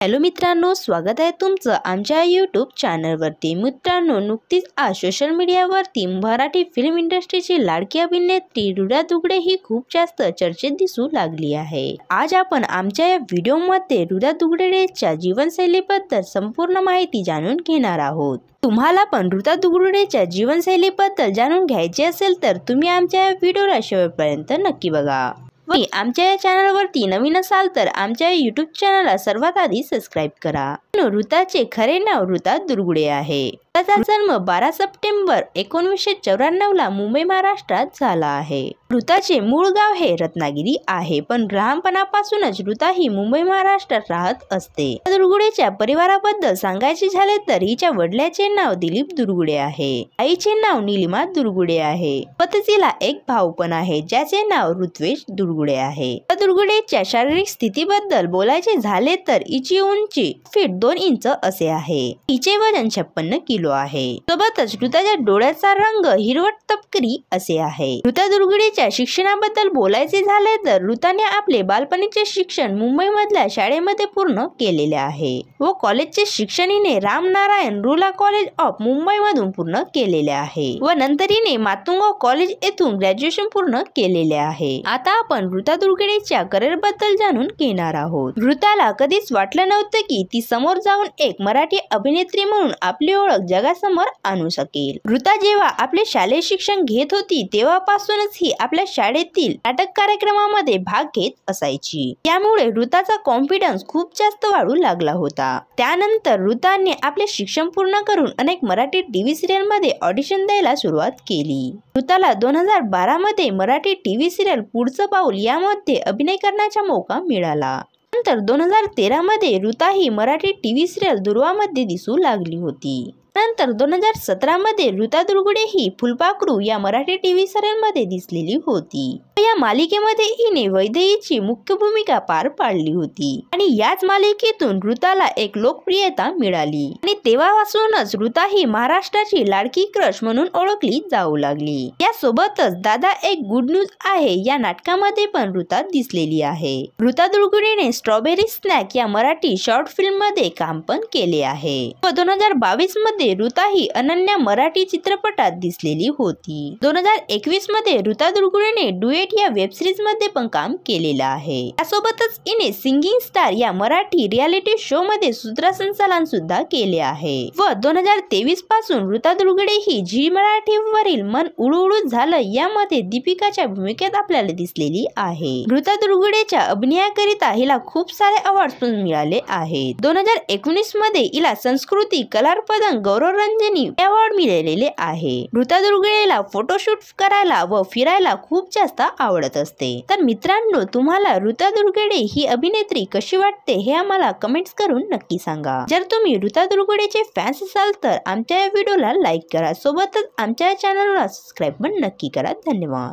Hello मित्रांनो, स्वागत आहे तुमचं आमच्या यूट्यूब चॅनलवरती। मित्रांनो, नुकतीच आज सोशल मीडियावरती मराठी फिल्म इंडस्ट्रीची लाडकी अभिनेत्री रुद्रा दुगडे ही खूप जास्त चर्चेत दिसू लागली आहे। आज आपण आमच्या या व्हिडिओमध्ये रुद्रा दुगडेच्या जीवनशैलीबद्दल संपूर्ण माहिती जाणून घेणार आहोत। तुम्हाला पण रुद्रा दुगडेच्या जीवनशैलीबद्दल जाणून घ्यायचे असेल तर तुम्ही आमच्या या व्हिडिओला शेवटपर्यंत नक्की बघा। आमच्या या चॅनलवरती नवीन असाल तर आमच्या यूट्यूब चॅनलला सर्वात आधी सबस्क्राइब करा। रुद्राचे खरे नाव रुद्रा दुगडे आहे। रुद्राचा जन्म 12 सप्टेंबर 1994 ला मुंबई महाराष्ट्रात झाला आहे। रुद्राचे मूळ गाव हे रत्नागिरी आहे, पण लहानपणापासूनच रुद्रा ही मुंबई महाराष्ट्रात राहत असते। दुगडेच्या परिवाराबद्दल सांगायचे झाले तर हिच्या वडिलांचे नाव दिलीप दुगडे आहे, आईचे नाव नीलिमा दुगडे आहे व तिला एक भाऊ पण आहे ज्याचे नाव ऋत्वेश दुगडे आहे। दुगडेच्या शारीरिक स्थितीबद्दल बोलायचे झाले तर हिची उंची फीट 2 इंच असे आहे। हिचे वजन 56 किलो आहे। सोबतच रुद्राच्या डोळ्याचा रंग हिरवट तपकिरी असे आहे। रुद्रा दुगडेच्या शिक्षणाबद्दल बोलायचे झाले तर रुद्राने आपले बालपणीचे शिक्षण मुंबई मधल्या शाळेमध्ये पूर्ण केलेले आहे व कॉलेजचे शिक्षण हिने Ramnarayan rural college of Mumbai मधून पूर्ण केलेले आहे व नंतर हिने मातुंगा कॉलेज येथून ग्रॅज्युएशन पूर्ण केलेले आहे। आता आपण रुद्रा दुगडेच्या करिअर बद्दल जाणून घेणार आहोत। रुद्राला कधीच वाटलं नव्हतं की ती समोर जाऊन एक मराठी अभिनेत्री म्हणून आपली ओळख जगासमोर आणू शकेल। रुद्रा जेव्हा आपले शालेय शिक्षण घेत होती तेव्हापासूनच ही आपल्या शाळेतील नाटक कार्यक्रमामध्ये भाग घेत असायची। त्यामुळे रुद्राचा कॉन्फिडन्स खूप जास्त वाढू लागला होता। त्यानंतर रुद्राने आपले शिक्षण पूर्ण करून अनेक मराठी टीव्ही सिरियल मध्ये ऑडिशन द्यायला सुरुवात केली। रुद्राला 2012 मध्ये मराठी टीव्ही सिरियल पुढचं पाऊल यामध्ये अभिनय करण्याचा मौका मिळाला। नंतर 2013 मध्ये रुद्रा ही मराठी टीव्ही सिरियल दुर्वा मध्ये दिसू लागली होती। नंतर 2017 मध्ये रुद्रा दुगडे ही फुलपाखरू या मराठी टीव्ही सिरियल मध्ये दिसलेली होती। या मालिकेमध्ये हिने वैदेहीची मुख्य भूमिका पार पाडली होती आणि याच मालिकेतून रुद्राला एक लोकप्रियता मिळाली आणि तेव्हापासूनच रुद्रा ही महाराष्ट्राची लाडकी क्रश म्हणून ओळखली जाऊ लागली। यासोबतच दादा एक गुड न्यूज आहे या नाटकामध्ये पण रुद्रा दिसलेली आहे। रुद्रा दुगडेने स्ट्रॉबेरी स्नॅक या मराठी शॉर्ट फिल्म मध्ये काम पण केले आहे व 2022 मध्ये रुद्रा ही अनन्या मराठी चित्रपटात दिसलेली होती। 2021 मध्ये रुद्रा दुगडेने डुएट या वेब सिरीज मध्ये पण काम केलेलं आहे। यासोबतच हिने सिंगिंग स्टार या मराठी रियालिटी शो मध्ये सूत्रसंचालन सुद्धा केले आहे व 2023 पासून रुद्रा दुगडे ही झी मराठी वरील मन उडू उडू झालं यामध्ये दीपिकाच्या भूमिकेत आपल्याला दिसलेली आहे। रुद्रा दुगडेच्या अभिनयाकरिता हिला खूप सारे अवॉर्ड्स पण मिळाले आहेत। 2019 मध्ये हिला संस्कृती कलार पदक गौरवरंजनी अवॉर्ड मिळालेले आहे। रुद्रा दुगडेला फोटोशूट करायला व फिरायला खूप जास्त आवडत असते। तर मित्रांनो, तुम्हाला रुद्रा दुगडे ही अभिनेत्री कशी वाटते हे आम्हाला कमेंट्स करून नक्की सांगा। जर तुम्ही रुद्रा दुगडेचे फॅन्स असाल तर आमच्या या व्हिडिओला लाईक करा, सोबतच आमच्या चॅनलला सबस्क्राइब पण नक्की करा। धन्यवाद।